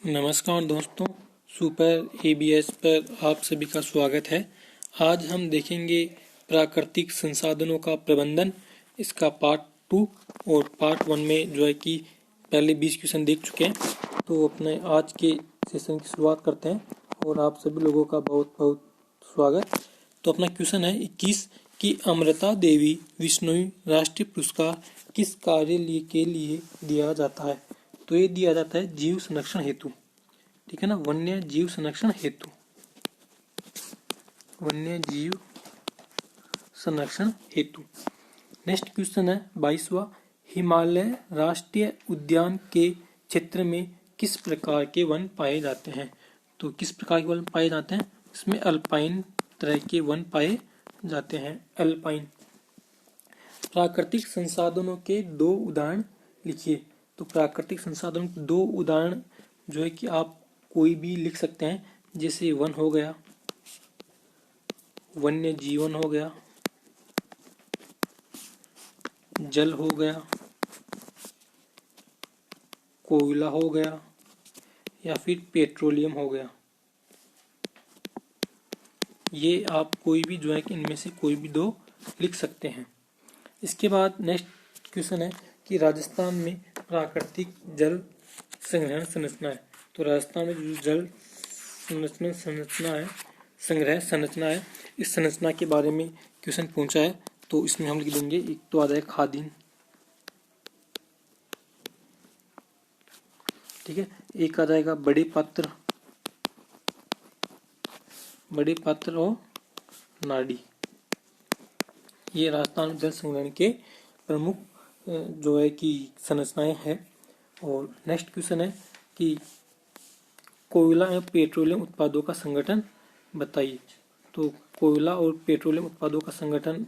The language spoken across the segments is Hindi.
नमस्कार दोस्तों, सुपर एबीएस पर आप सभी का स्वागत है। आज हम देखेंगे प्राकृतिक संसाधनों का प्रबंधन, इसका पार्ट 2 और पार्ट 1 में जो है कि पहले 20 क्वेश्चन देख चुके हैं। तो अपने आज के सेशन की शुरुआत करते हैं और आप सभी लोगों का बहुत बहुत स्वागत। तो अपना क्वेश्चन है 21 कि अमृता देवी बिश्नोई राष्ट्रीय पुरस्कार किस कार्य के लिए दिया जाता है। तो ये दिया जाता है जीव संरक्षण हेतु, ठीक है ना, वन्य जीव संरक्षण हेतु, वन्य जीव संरक्षण हेतु। नेक्स्ट क्वेश्चन है 22वां, हिमालय राष्ट्रीय उद्यान के क्षेत्र में किस प्रकार के वन पाए जाते हैं। तो किस प्रकार के वन पाए जाते हैं, इसमें अल्पाइन तरह के वन पाए जाते हैं, अल्पाइन। प्राकृतिक संसाधनों के 2 उदाहरण लिखिए। तो प्राकृतिक संसाधनों के 2 उदाहरण जो है कि आप कोई भी लिख सकते हैं, जैसे वन हो गया, वन्य जीवन हो गया, जल हो गया, कोयला हो गया या फिर पेट्रोलियम हो गया। ये आप कोई भी जो है कि इनमें से कोई भी 2 लिख सकते हैं। इसके बाद नेक्स्ट क्वेश्चन है कि राजस्थान में प्राकृतिक जल संग्रहण संरचना है। तो राजस्थान में जो जल संरचना है, संग्रह संरचना है, इस संरचना के बारे में क्वेश्चन पूछा है। तो इसमें हम लिख देंगे, एक तो आ जाएगा खादीन, ठीक है, एक आ जाएगा बड़े पात्र और नाड़ी। ये राजस्थान में जल संग्रहण के प्रमुख जो है कि संरचनाएं हैं। और नेक्स्ट क्वेश्चन है कि कोयला एवं पेट्रोलियम उत्पादों का संगठन बताइए। तो कोयला और पेट्रोलियम उत्पादों का संगठन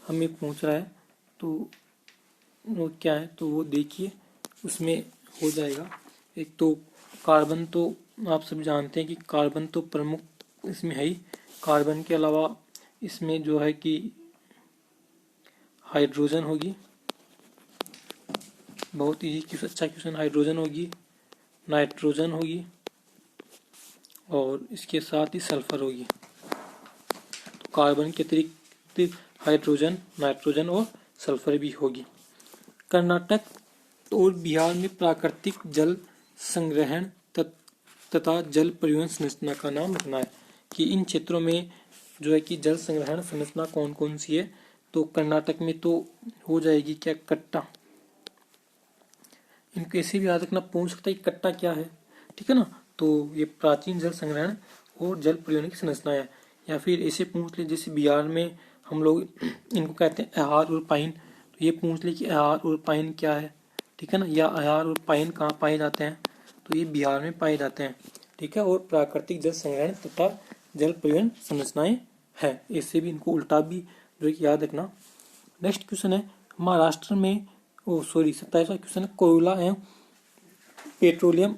हमें पूछ रहा है, तो वो क्या है, तो वो देखिए, उसमें हो जाएगा। एक तो कार्बन, तो आप सब जानते हैं कि कार्बन तो प्रमुख इसमें है ही। कार्बन के अलावा इसमें जो है कि हाइड्रोजन होगी, बहुत ही अच्छा क्वेश्चन, हाइड्रोजन होगी, नाइट्रोजन होगी और इसके साथ ही सल्फर होगी। तो कार्बन के अतिरिक्त हाइड्रोजन, नाइट्रोजन और सल्फर भी होगी। कर्नाटक और बिहार में प्राकृतिक जल संग्रहण तथा जल परिवहन संरचना का नाम लिखना है कि इन क्षेत्रों में जो है कि जल संग्रहण संरचना कौन कौन सी है। तो कर्नाटक में तो हो जाएगी क्या, कट्टा। इनको ऐसे भी याद रखना, पूछ सकता है कि कट्टा क्या है, ठीक है ना। तो ये प्राचीन जल संग्रहण और जल परिवहन की संरचना है। या फिर ऐसे पूछ ले, जैसे बिहार में हम लोग इनको कहते हैं अहार और पाइन, तो ये पूछ ले कि अहार और पाइन क्या है, ठीक है ना, या अहार और पाइन कहाँ पाए जाते हैं, तो ये बिहार में पाए जाते हैं, ठीक है। और प्राकृतिक जल संग्रहण तथा जल परिवहन संरचनाएं हैं, ऐसे भी इनको उल्टा भी जो है कि याद रखना। नेक्स्ट क्वेश्चन है महाराष्ट्र में 27वां क्वेश्चन है, कोयला एवं पेट्रोलियम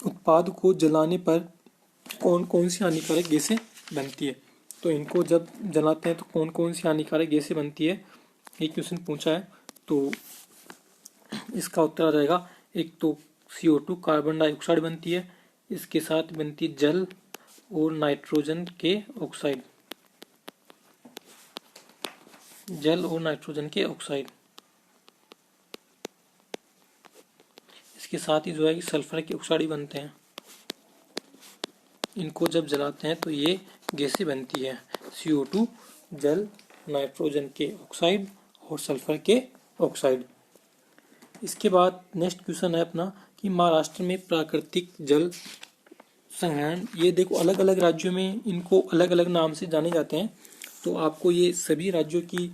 उत्पाद को जलाने पर कौन कौन सी हानिकारक गैसें बनती है। तो इनको जब जलाते हैं तो कौन कौन सी हानिकारक गैसें बनती है, ये क्वेश्चन पूछा है। तो इसका उत्तर आ जाएगा, एक तो CO2 कार्बन डाइऑक्साइड बनती है, इसके साथ बनती है जल और नाइट्रोजन के ऑक्साइड, जल और नाइट्रोजन के ऑक्साइड। इसके साथ ही जो है कि सल्फर के ऑक्साइड बनते हैं। इनको जब जलाते हैं तो ये गैसें बनती है, CO2, जल, नाइट्रोजन के ऑक्साइड और सल्फर के ऑक्साइड। इसके बाद नेक्स्ट क्वेश्चन है अपना कि महाराष्ट्र में प्राकृतिक जल संग्रहण, ये देखो अलग अलग राज्यों में इनको अलग अलग नाम से जाने जाते हैं। तो आपको ये सभी राज्यों की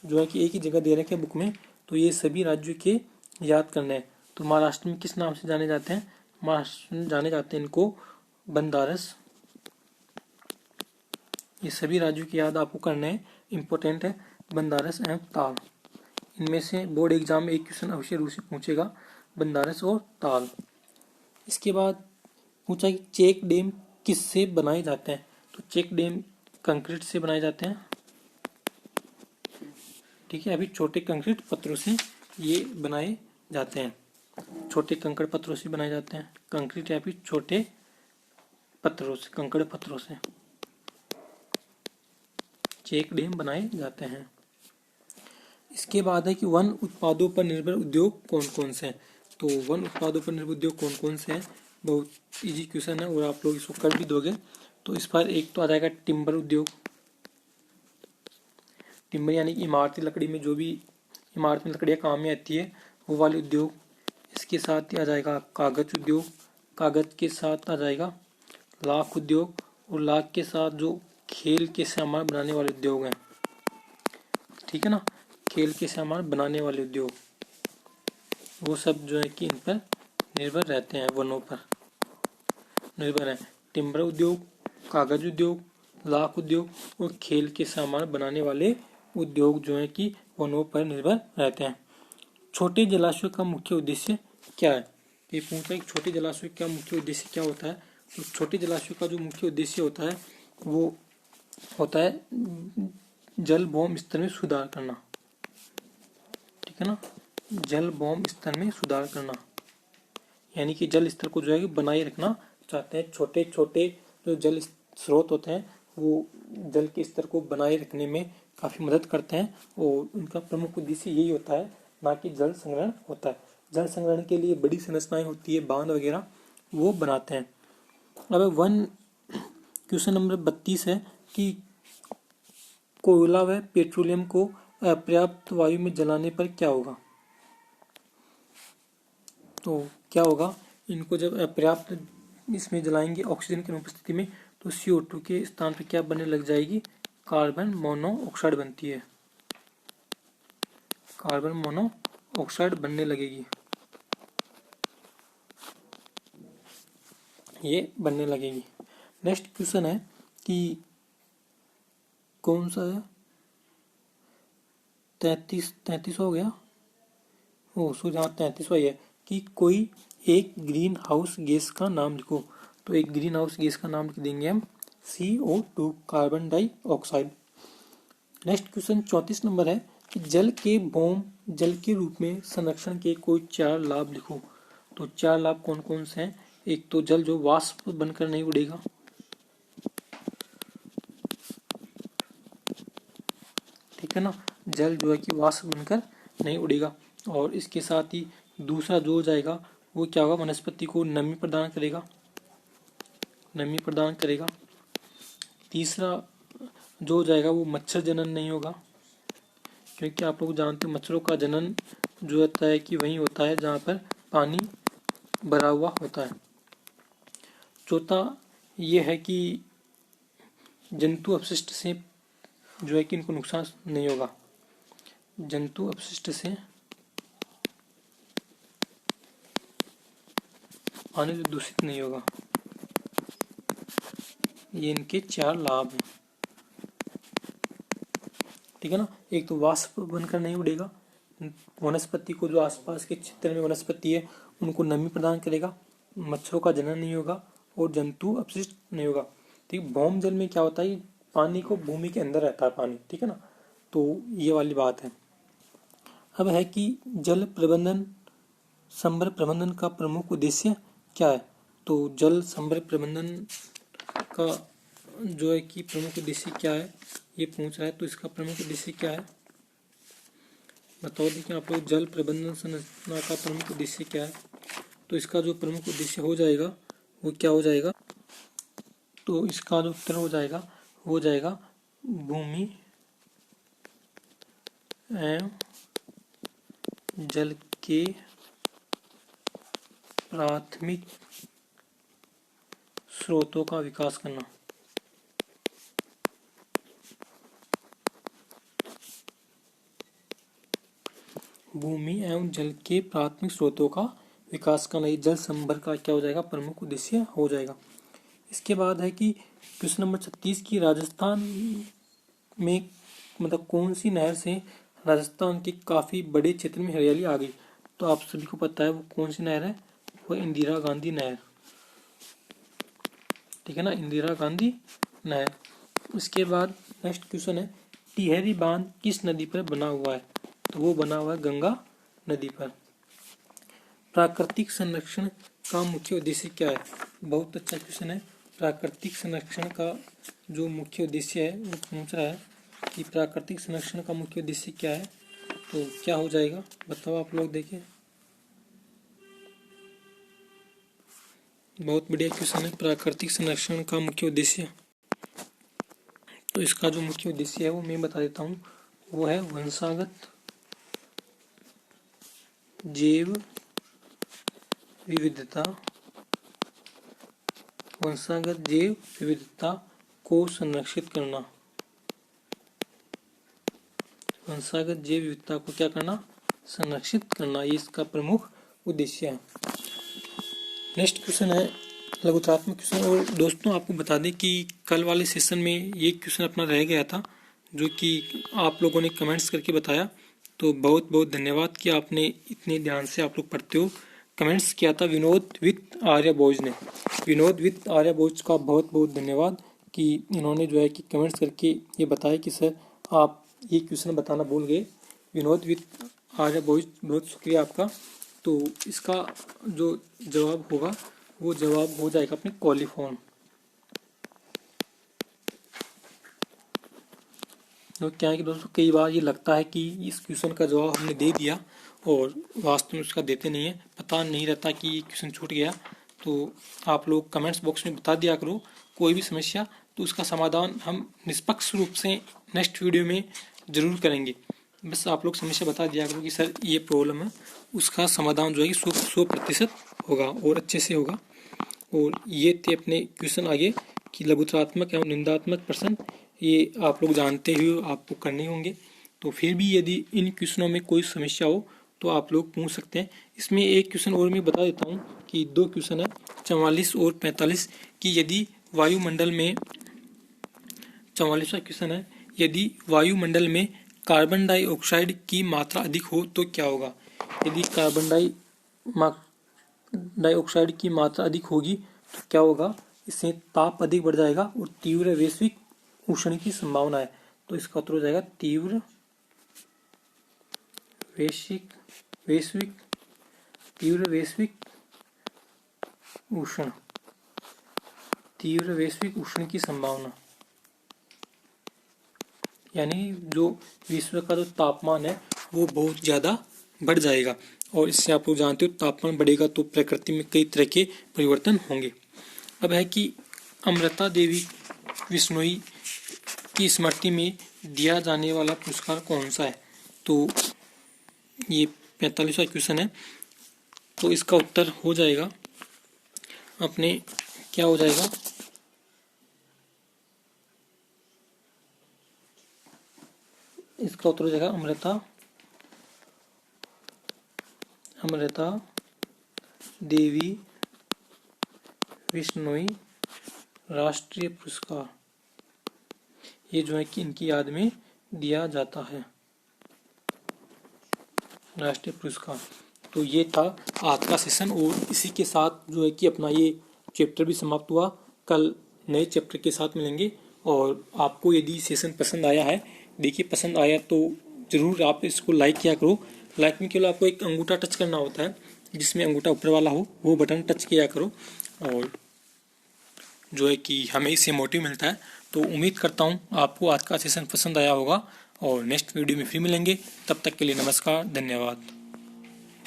जो है कि एक ही जगह दे रखे हैं बुक में, तो ये सभी राज्यों के याद करने हैं। तो महाराष्ट्र में किस नाम से जाने जाते हैं, महाराष्ट्र में जाने जाते हैं इनको बंदारस। ये सभी राज्यों की याद आपको करने हैं, इंपॉर्टेंट है, बंदारस एवं ताल। इनमें से बोर्ड एग्जाम में एक क्वेश्चन अवश्य रूप से पूछेगा, बंदारस और ताल। इसके बाद पूछा कि चेक डैम किससे बनाए जाते हैं। तो चेक डैम कंक्रीट से बनाए जाते हैं, ठीक है, अभी छोटे कंक्रीट पत्थरों से ये बनाए जाते हैं। छोटे कंकड़ पत्थरों से बनाए जाते हैं, कंक्रीट या फिर छोटे पत्थरों से, कंकड़ पत्थरों से चेक डैम बनाए जाते हैं। इसके बाद है कि वन उत्पादों पर निर्भर उद्योग कौन कौन से हैं। तो वन उत्पादों पर निर्भर उद्योग कौन कौन से हैं, बहुत इजी क्वेश्चन है और आप लोग इसको कर भी दोगे। तो इस पर एक तो आ जाएगा टिम्बर उद्योग, टिम्बर यानी कि इमारती लकड़ी में जो भी इमारत में लकड़ियाँ काम में आती है वो वाले उद्योग। इसके साथ ही आ जाएगा कागज उद्योग, कागज के साथ आ जाएगा लाख उद्योग, और लाख के साथ जो खेल के सामान बनाने वाले उद्योग हैं, ठीक है ना, खेल के सामान बनाने वाले उद्योग, वो सब जो है कि इन पर निर्भर रहते हैं, वनों पर निर्भर है। टिम्बर उद्योग, कागज उद्योग, लाख उद्योग और खेल के सामान बनाने वाले उद्योग जो है कि वनों पर निर्भर रहते हैं। छोटे जलाशयों का मुख्य उद्देश्य क्या है, ये पूछा कि छोटे जलाशय का मुख्य उद्देश्य क्या होता है। तो छोटे जलाशयों का जो मुख्य उद्देश्य होता है वो होता है जल भौम स्तर में सुधार करना, ठीक है ना, जल भौम स्तर में सुधार करना, यानी कि जल स्तर को जो है बनाए रखना चाहते हैं। छोटे छोटे जो जल स्रोत होते हैं वो जल के स्तर को बनाए रखने में काफ़ी मदद करते हैं और उनका प्रमुख उद्देश्य यही होता है, ना कि जल संग्रहण होता है। जल संग्रहण के लिए बड़ी संरचनाएं होती है, बांध वगैरह वो बनाते हैं। अब क्वेश्चन नंबर 32 है कि कोयला व पेट्रोलियम को अपर्याप्त वायु में जलाने पर क्या होगा। तो क्या होगा, इनको जब अपर्याप्त इसमें जलाएंगे ऑक्सीजन की अनुपस्थिति में, तो CO2 के स्थान पर क्या बनने लग जाएगी, कार्बन मोनोऑक्साइड बनती है, कार्बन मोनोऑक्साइड बनने लगेगी, ये बनने लगेगी। नेक्स्ट क्वेश्चन है कि कौन सा है, 33 हो गया, ओ सो जहाँ 33 है कि कोई एक ग्रीन हाउस गैस का नाम लिखो। तो एक ग्रीन हाउस गैस का नाम लिख देंगे हम CO2, carbon dioxide. Next question 34 number है कि जल के भौम जल के रूप में संरक्षण के कोई 4 लाभ लिखो। तो 4 लाभ कौन कौन से हैं, एक तो जल जो वाष्प बनकर नहीं उड़ेगा, ठीक है ना, जल जो है कि वाष्प बनकर नहीं उड़ेगा। और इसके साथ ही दूसरा जो हो जाएगा वो क्या होगा, वनस्पति को नमी प्रदान करेगा, नमी प्रदान करेगा। तीसरा जो हो जाएगा वो मच्छर जनन नहीं होगा, क्योंकि आप लोग जानते हैं मच्छरों का जनन जो होता है कि वहीं होता है जहाँ पर पानी भरा हुआ होता है। चौथा ये है कि जंतु अपशिष्ट से जो है कि इनको नुकसान नहीं होगा, जंतु अपशिष्ट से पानी जो दूषित नहीं होगा। ये इनके 4 लाभ हैं, ठीक है ना। एक तो वाष्प बनकर नहीं उड़ेगा, वनस्पति को जो आसपास के क्षेत्र में वनस्पति है उनको नमी प्रदान करेगा, मच्छरों का जनन नहीं होगा और जंतु अपशिष्ट नहीं होगा। ठीक, भौम जल में क्या होता है, पानी को भूमि के अंदर रहता है पानी, ठीक है ना, तो ये वाली बात है। अब है कि जल प्रबंधन संभर प्रबंधन का प्रमुख उद्देश्य क्या है। तो जल संभर प्रबंधन का जो है कि प्रमुख उद्देश्य क्या है ये पूछ रहा है, तो इसका प्रमुख उद्देश्य क्या है बताओ। देखिए आप लोग, जल प्रबंधन संरचना का प्रमुख उद्देश्य क्या है, तो इसका जो प्रमुख उद्देश्य हो जाएगा वो क्या हो जाएगा, तो इसका जो उत्तर हो जाएगा भूमि एवं जल के प्राथमिक स्रोतों का विकास करना। भूमि एवं जल के प्राथमिक स्रोतों का विकास करना, ये जल संभर का क्या हो जाएगा, प्रमुख उद्देश्य हो जाएगा। इसके बाद है कि क्वेश्चन नंबर 36 की राजस्थान में मतलब कौन सी नहर से राजस्थान के काफी बड़े क्षेत्र में हरियाली आ गई। तो आप सभी को पता है वो कौन सी नहर है, वो इंदिरा गांधी नहर, ठीक है ना, इंदिरा गांधी नहर। उसके बाद नेक्स्ट क्वेश्चन है टिहरी बांध किस नदी पर बना हुआ है, तो वो बना हुआ है गंगा नदी पर। प्राकृतिक संरक्षण का मुख्य उद्देश्य क्या है? बहुत अच्छा क्वेश्चन है। प्राकृतिक संरक्षण का जो मुख्य उद्देश्य है वो पूछ रहा है कि प्राकृतिक संरक्षण का मुख्य उद्देश्य क्या है। तो क्या हो जाएगा बताओ आप लोग। देखिए बहुत बढ़िया क्वेश्चन है। प्राकृतिक संरक्षण का मुख्य उद्देश्य, तो इसका जो मुख्य उद्देश्य है वो मैं बता देता हूँ। वो है वंशागत जैव विविधता, वंशागत जैव विविधता को संरक्षित करना। वंशागत जैव विविधता को क्या करना? संरक्षित करना। ये इसका प्रमुख उद्देश्य है। नेक्स्ट क्वेश्चन है लघुत्रात्मक क्वेश्चन। और दोस्तों आपको बता दें कि कल वाले सेशन में ये क्वेश्चन अपना रह गया था जो कि आप लोगों ने कमेंट्स करके बताया। तो बहुत बहुत धन्यवाद कि आपने इतने ध्यान से आप लोग पढ़ते हो। कमेंट्स किया था विनोद विद आर्य बोज ने। विनोद विद आर्य बोज का बहुत बहुत धन्यवाद कि इन्होंने जो है कि कमेंट्स करके ये बताया कि सर आप ये क्वेश्चन बताना भूल गए। विनोद विद आर्य बोज, बहुत शुक्रिया आपका। तो इसका जो जवाब होगा वो जवाब हो जाएगा अपने कॉलीफॉर्म। तो क्या है कि दोस्तों कई बार ये लगता है कि इस क्वेश्चन का जवाब हमने दे दिया और वास्तव में उसका देते नहीं है, पता नहीं रहता कि ये क्वेश्चन छूट गया। तो आप लोग कमेंट्स बॉक्स में बता दिया करो कोई भी समस्या, तो उसका समाधान हम निष्पक्ष रूप से नेक्स्ट वीडियो में ज़रूर करेंगे। बस आप लोग समस्या बता दिया करो कि सर ये प्रॉब्लम है, उसका समाधान जो है 100% होगा और अच्छे से होगा। और ये थे अपने क्वेश्चन आगे कि लघुत्रात्मक एवं निंदात्मक प्रश्न, ये आप लोग जानते ही हो, आपको करने होंगे। तो फिर भी यदि इन क्वेश्चनों में कोई समस्या हो तो आप लोग पूछ सकते हैं। इसमें एक क्वेश्चन और मैं बता देता हूँ कि दो क्वेश्चन है 44 और 45 कि यदि वायुमंडल में, 44वां क्वेश्चन है, यदि वायुमंडल में कार्बन डाइऑक्साइड की मात्रा अधिक हो तो क्या होगा? यदि कार्बन डाइऑक्साइड की मात्रा अधिक होगी तो क्या होगा? इससे ताप अधिक बढ़ जाएगा और तीव्र वैश्विक उष्ण की संभावना है। तो इसका उत्तर हो जाएगा तीव्र वैश्विक उष्ण की संभावना, यानी जो विश्व का जो तापमान है वो बहुत ज़्यादा बढ़ जाएगा। और इससे आप लोग जानते हो तापमान बढ़ेगा तो प्रकृति में कई तरह के परिवर्तन होंगे। अब है कि अमृता देवी बिश्नोई की स्मृति में दिया जाने वाला पुरस्कार कौन सा है? तो ये 45वां क्वेश्चन है। तो इसका उत्तर हो जाएगा अपने, क्या हो जाएगा? इसका उत्तर हो जाएगा अमृता देवी बिश्नोई राष्ट्रीय पुरस्कार। ये जो है कि इनकी याद में दिया जाता है राष्ट्रीय पुरस्कार। तो ये था आज का सेशन और इसी के साथ जो है कि अपना ये चैप्टर भी समाप्त हुआ। कल नए चैप्टर के साथ मिलेंगे। और आपको यदि सेशन पसंद आया है, देखिए पसंद आया तो ज़रूर आप इसको लाइक किया करो। लाइक में केवल आपको एक अंगूठा टच करना होता है, जिसमें अंगूठा ऊपर वाला हो वो बटन टच किया करो और जो है कि हमें इससे मोटिव मिलता है। तो उम्मीद करता हूँ आपको आज का सेशन पसंद आया होगा और नेक्स्ट वीडियो में फिर मिलेंगे। तब तक के लिए नमस्कार, धन्यवाद।